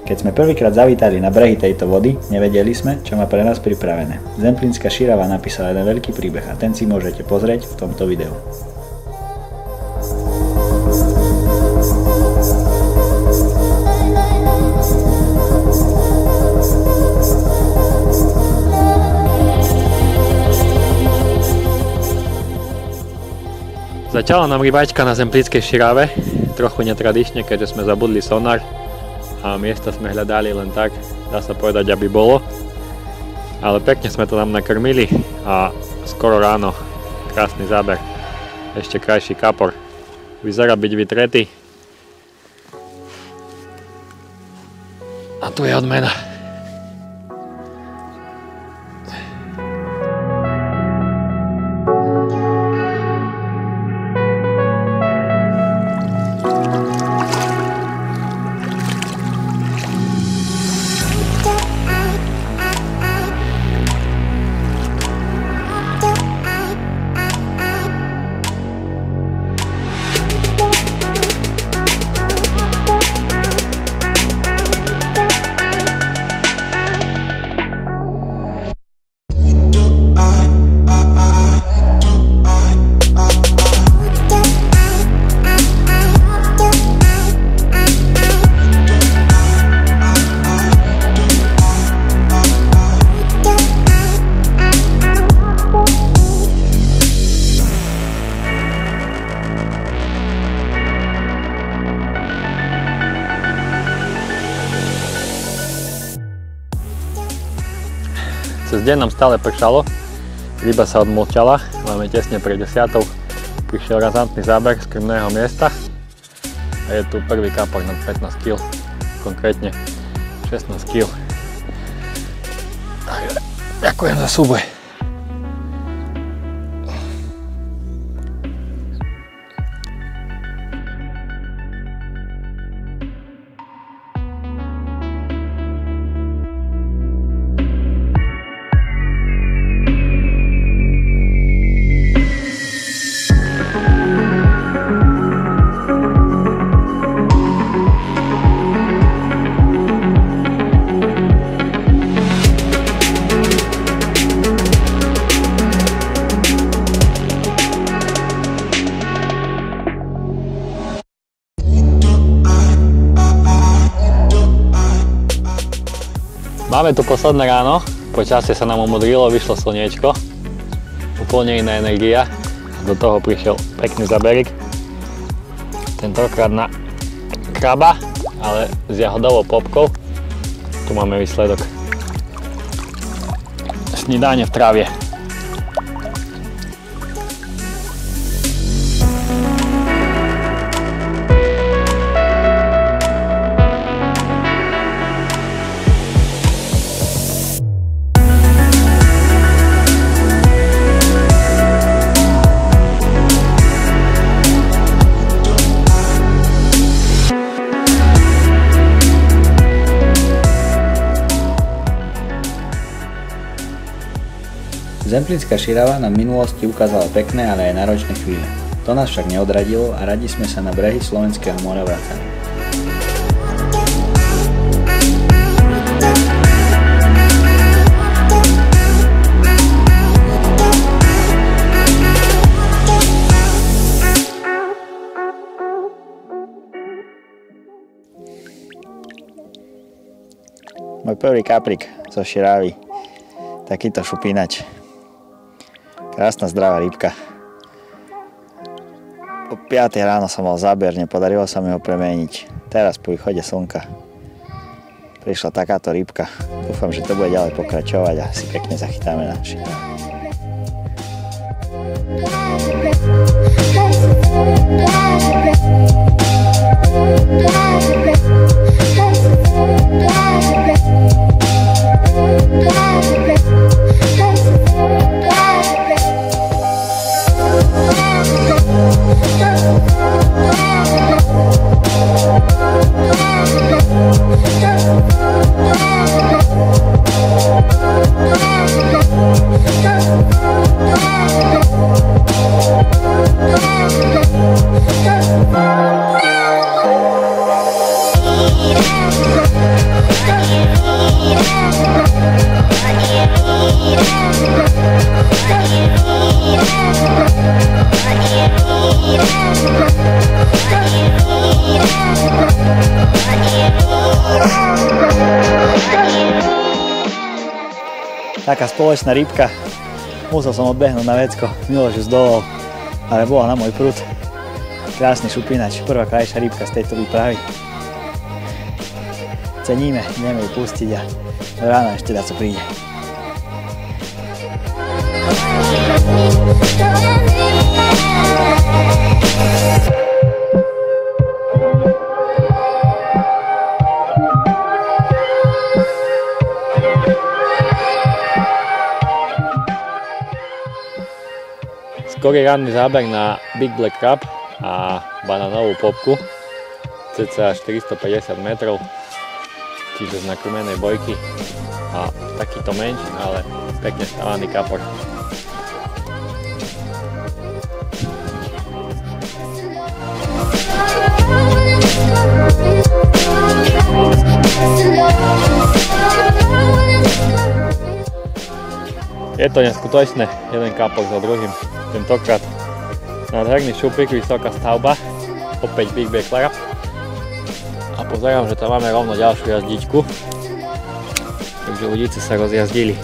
Keď sme prvýkrát zavítali na brehy tejto vody, nevedeli sme, čo má pre nás pripravené. Zemplínska širava napísala jeden veľký príbeh a ten si môžete pozrieť v tomto videu. Začala nám rybačka na Zemplínskej širave, trochu netradične, keďže sme zabudli sonár a miesta sme hľadali len tak, dá sa povedať, aby bolo. Ale pekne sme to tam nakrmili a skoro ráno krásny záber, ešte krajší kapor. Vyzerá byť vytretý. A tu je odmena. Cez deň nám stále pršalo, ryba sa odmlčala, máme tesne pred 10. Prišiel razantný záber z krmného miesta a je tu prvý kapor nad 15 kg, konkrétne 16 kg. Ďakujem za súboj. Máme tu posledné ráno, počasie sa nám umudrilo, vyšlo slniečko, úplne iná energia, do toho prišiel pekný zaberík, tentokrát na kraba, ale s jahodovou popkou. Tu máme výsledok. Snídanie v trávie. Zemplínska širava nám v minulosti ukázala pekné, ale aj náročné chvíle. To nás však neodradilo a radi sme sa na brehy Slovenského mora vracali. Môj prvý kaprik zo širavy, takýto šupínač. Krásna zdravá rybka. O 5 ráno som mal záber, nepodarilo sa mi ho premeniť. Teraz po východe slnka prišla takáto rybka. Dúfam, že to bude ďalej pokračovať a si pekne zachytáme na širave. Taká spoločná rybka. Musel som odbehnúť na vecko, Miloš ju zdolol, ale bola na môj prúd. Krásny šupinač, prvá krajšia rybka z tejto výpravy. Ceníme, ideme ju pustiť a ráno ešte daco príde. Skorý ranný záber na Big Black Crab a banánovú popku, cca 450 metrov, čiže z nakrmenej bojky a takýto menší, ale pekne stávaný kapor. Je to neskutočné, jeden kapor za druhým. Tentokrát nádherný šupik, vysoká stavba, opäť Big Black Crab. A pozerám, že tam máme rovno ďalšiu jazdičku, takže ľudíci sa rozjazdili.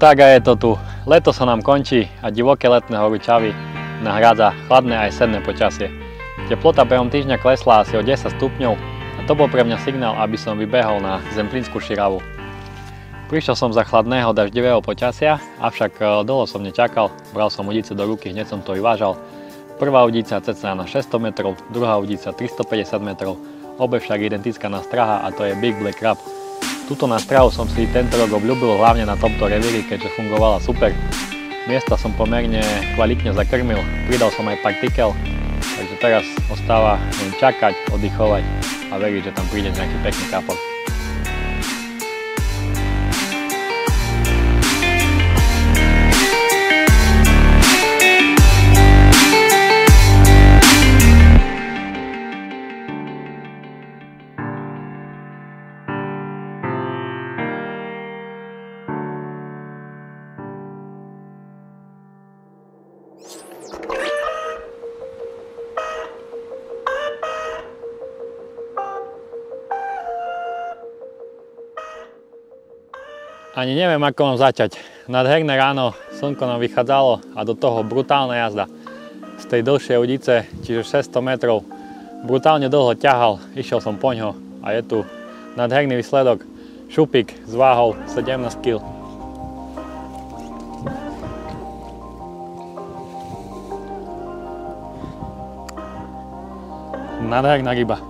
Tak a je to tu. Leto sa nám končí a divoké letné horúčavy nahrádza chladné aj sedné počasie. Teplota behom týždňa klesla asi o 10 stupňov a to bol pre mňa signál, aby som vybehol na Zemplínsku širavu. Prišiel som za chladného daždivého počasia, avšak dlho som nečakal, bral som udice do ruky, hneď som to vyvážal. Prvá udica cca na 600 metrov, druhá udica 350 metrov, obe však identická nástraha a to je Big Black Crab. Túto nástrahu som si tento rok obľúbil hlavne na tomto revíri, keďže fungovala super. Miesta som pomerne kvalitne zakrmil, pridal som aj partikel, takže teraz ostáva len čakať, oddychovať a veriť, že tam príde nejaký pekný kapor. Ani neviem, ako mám začať. Nádherné ráno, slnko nám vychádzalo a do toho brutálna jazda. Z tej dlhšej udice, čiže 600 metrov, brutálne dlho ťahal, išiel som poňho a je tu nádherný výsledok. Šupik s váhou 17 kg. Nádherná ryba.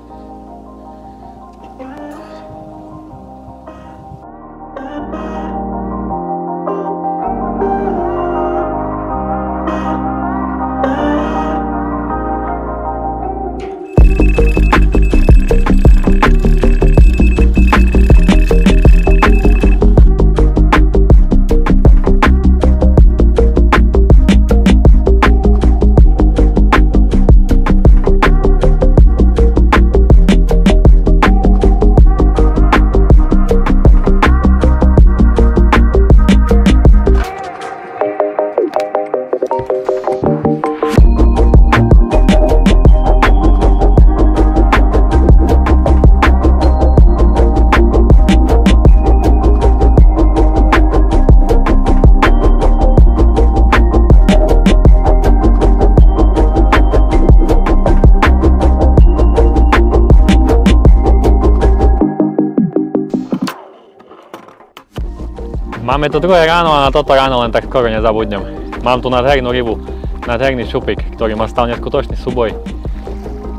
Máme tu druhé ráno a na toto ráno len tak skoro nezabudnem. Mám tu nádhernú rybu, nádherný šupik, ktorý ma stal neskutočný súboj.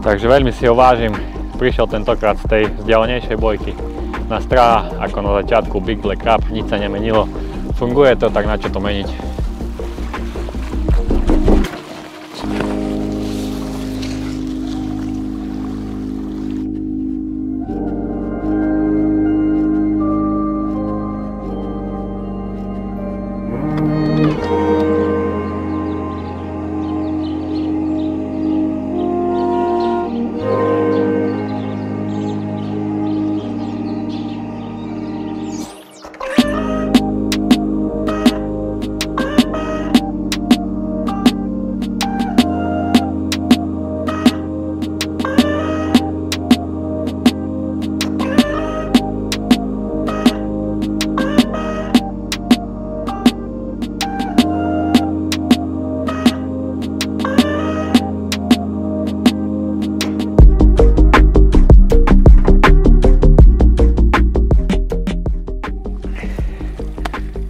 Takže veľmi si ho vážim. Prišiel tentokrát z tej vzdialenejšej bojky. Na strá, ako na začiatku Big Black Crab, nič sa nemenilo. Funguje to, tak na čo to meniť?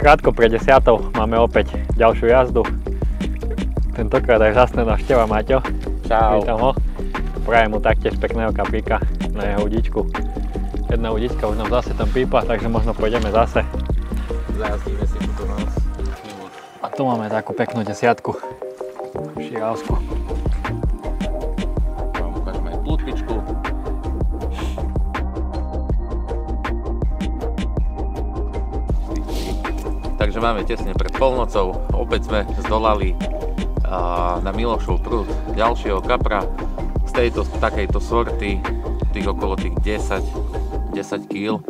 Krátko pred 10. máme opäť ďalšiu jazdu. Tentokrát aj žasná návšteva Maťo. Čau. Vítam ho. Prajem mu taktiež pekného kapríka na jeho udičku. Jedna udička už nám zase tam pípa, takže možno pôjdeme zase. Zajazdíme si túto noc. A tu máme takú peknú 10. Širávsku. Vám ukážeme aj plutvičku. Takže máme tesne pred polnocou, opäť sme zdolali na Milošov prúd ďalšieho kapra z takejto sorty, tých okolo tých 10 kg.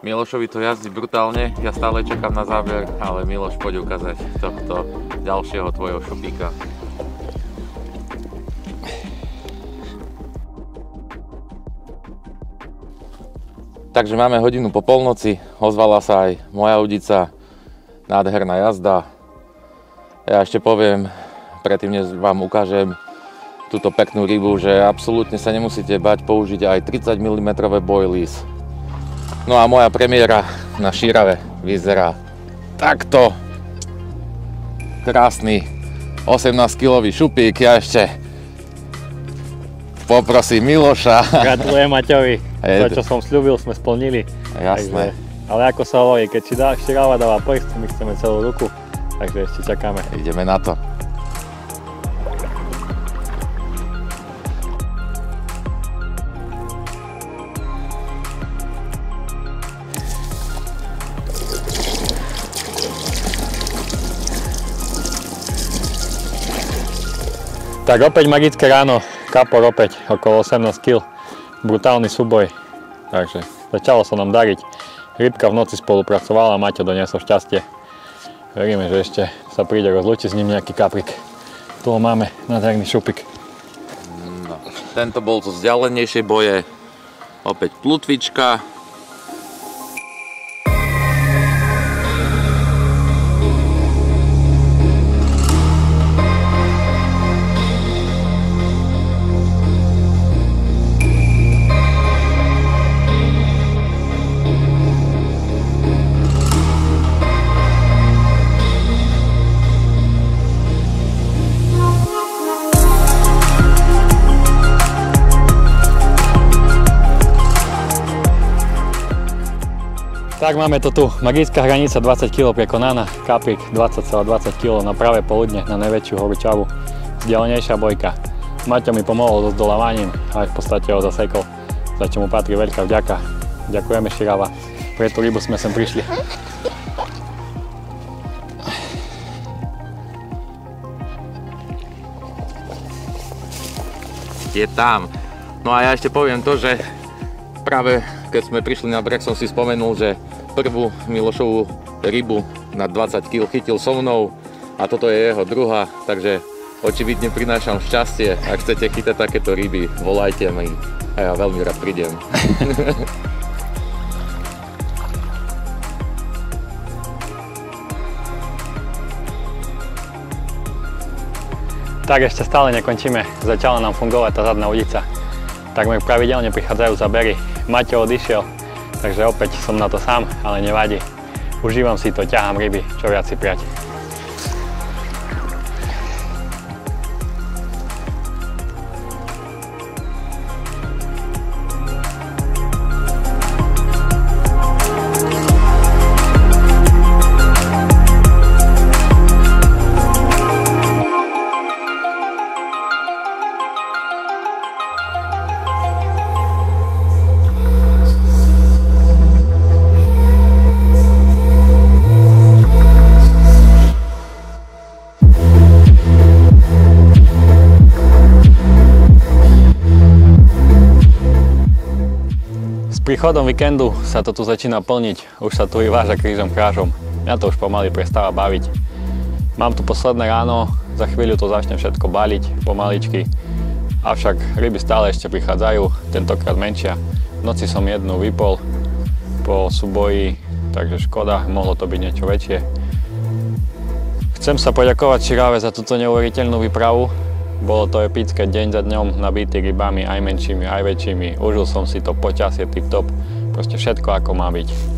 Milošovi to jazdí brutálne, ja stále čakám na záber, ale Miloš, poď ukázať tohto ďalšieho tvojho šupíka. Takže máme hodinu po polnoci, ozvala sa aj moja udica. Nádherná jazda. Ja ešte poviem, predtým než vám ukážem túto peknú rybu, že absolútne sa nemusíte bať použiť aj 30 mm boilies. No a moja premiéra na Šírave vyzerá takto. Krásny 18-kilový šupík. Ja ešte poprosím Miloša. Gratulujem Maťovi. To, čo som sľúbil, sme splnili. Jasné. Takže, ale ako sa hovorí, keď si Širáva dáva prst, my chceme celú ruku, takže ešte čakáme. Ideme na to. Tak opäť magické ráno, kapor opäť okolo 18 kg, brutálny súboj, takže začalo sa nám dariť. Rybka v noci spolupracovala a Maťo doniesol šťastie. Veríme, že ešte sa príde rozlúčiť s ním nejaký kaprik. Tu ho máme, nádherný šupik. No, tento bol zo vzdialenejšej boje, opäť plutvička. Tak máme to tu, magická hranica 20 kg prekonaná, kaprík 20,20 kg na pravé poludne na najväčšiu horúčavu, vzdialenejšia bojka. Maťo mi pomohol so zdolávaním a aj v podstate ho zasekol, za čo mu patrí veľká vďaka. Ďakujeme Širáva, pre tú rybu sme sem prišli. Je tam. No a ja ešte poviem to, že práve keď sme prišli na breh, som si spomenul, že prvú Milošovú rybu na 20 kg chytil so mnou a toto je jeho druhá, takže očividne prinášam šťastie. Ak chcete chytať takéto ryby, volajte mi a ja veľmi rád prídem. Tak ešte stále nekončíme, začala nám fungovať tá zadná udica. Takmer pravidelne prichádzajú zábery. Maťo odišiel, takže opäť som na to sám, ale nevadí. Užívam si to, ťahám ryby, čo viac si priať. S príchodom víkendu sa to tu začína plniť, už sa tu vyváža krížom krážom. Mňa to už pomaly prestáva baviť. Mám tu posledné ráno, za chvíľu to začnem všetko baliť pomaličky. Avšak ryby stále ešte prichádzajú, tentokrát menšia. V noci som jednu vypol po súboji, takže škoda, mohlo to byť niečo väčšie. Chcem sa poďakovať Širáve za túto neuveriteľnú výpravu. Bolo to epické, deň za dňom nabitý rybami, aj menšími, aj väčšími. Užil som si to, počasie tip-top, proste všetko ako má byť.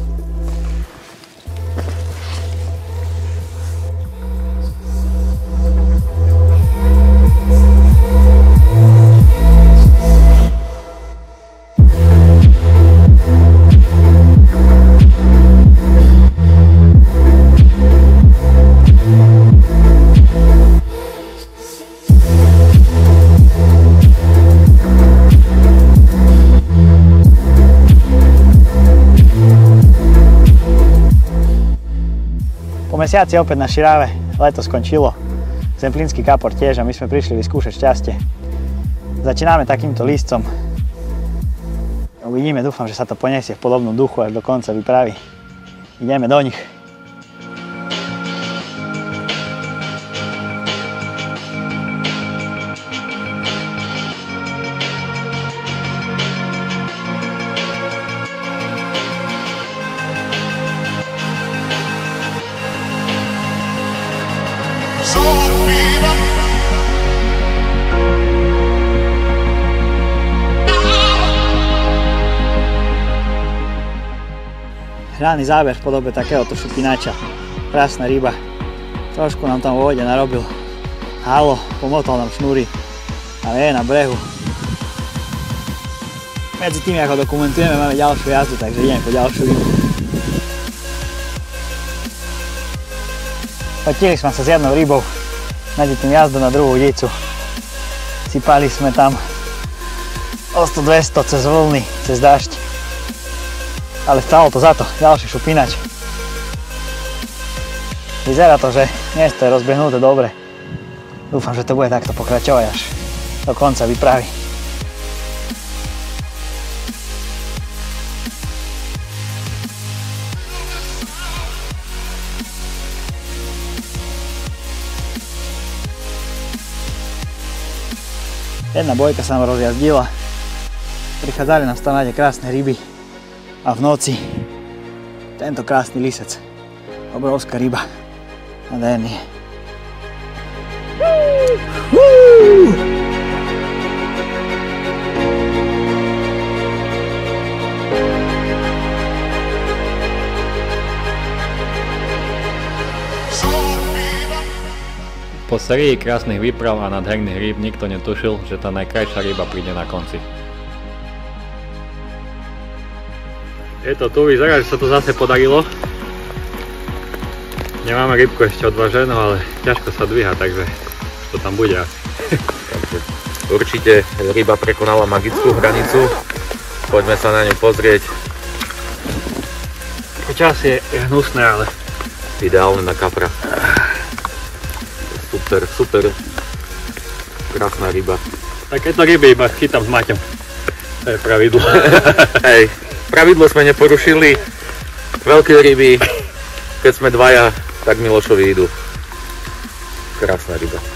Po mesiaci opäť na Širáve, leto skončilo. Zemplínsky kapor tiež a my sme prišli vyskúšať šťastie. Začíname takýmto lístcom. Uvidíme, dúfam, že sa to poniesie v podobnom duchu až do konca výpravy. Ideme do nich. Ranný záber v podobe takéhoto šupinača. Krásna ryba. Trošku nám tam vo vode narobil halo, pomotal nám šnúry, ale je na brehu. Medzi tým, ako dokumentujeme, máme ďalšiu jazdu, takže ideme po ďalšiu rybu. Potili sme sa s jednou rybou, medzi tým jazdu na druhú udicu. Sypali sme tam o 100-200 cez vlny, cez dážď. Ale stalo to za to, ďalší šupinač. Vyzerá to, že miesto je rozbehnuté dobre. Dúfam, že to bude takto pokračovať až do konca výpravy. Jedna bojka sa nám rozjazdila. Prichádzali nám v stanáde krásne ryby. A v noci tento krásny lisec. Obrovská ryba. Nádherný. Po sérii krásnych výprav a nádherných rýb nikto netušil, že tá najkrajšia ryba príde na konci. Je to tu, vyzerá, že sa to zase podarilo. Nemáme rybku ešte odváženú, ale ťažko sa dvíha, takže to tam bude asi. Určite ryba prekonala magickú hranicu. Poďme sa na ňu pozrieť. Počasie je hnusné, ale Ideálne na kapra. Super, super. Krásna ryba. takéto ryby iba chytám s Maťom. To je pravidlo. Hej. Pravidlo sme neporušili, veľké ryby, keď sme dvaja, tak Milošovi idú. Krásna ryba.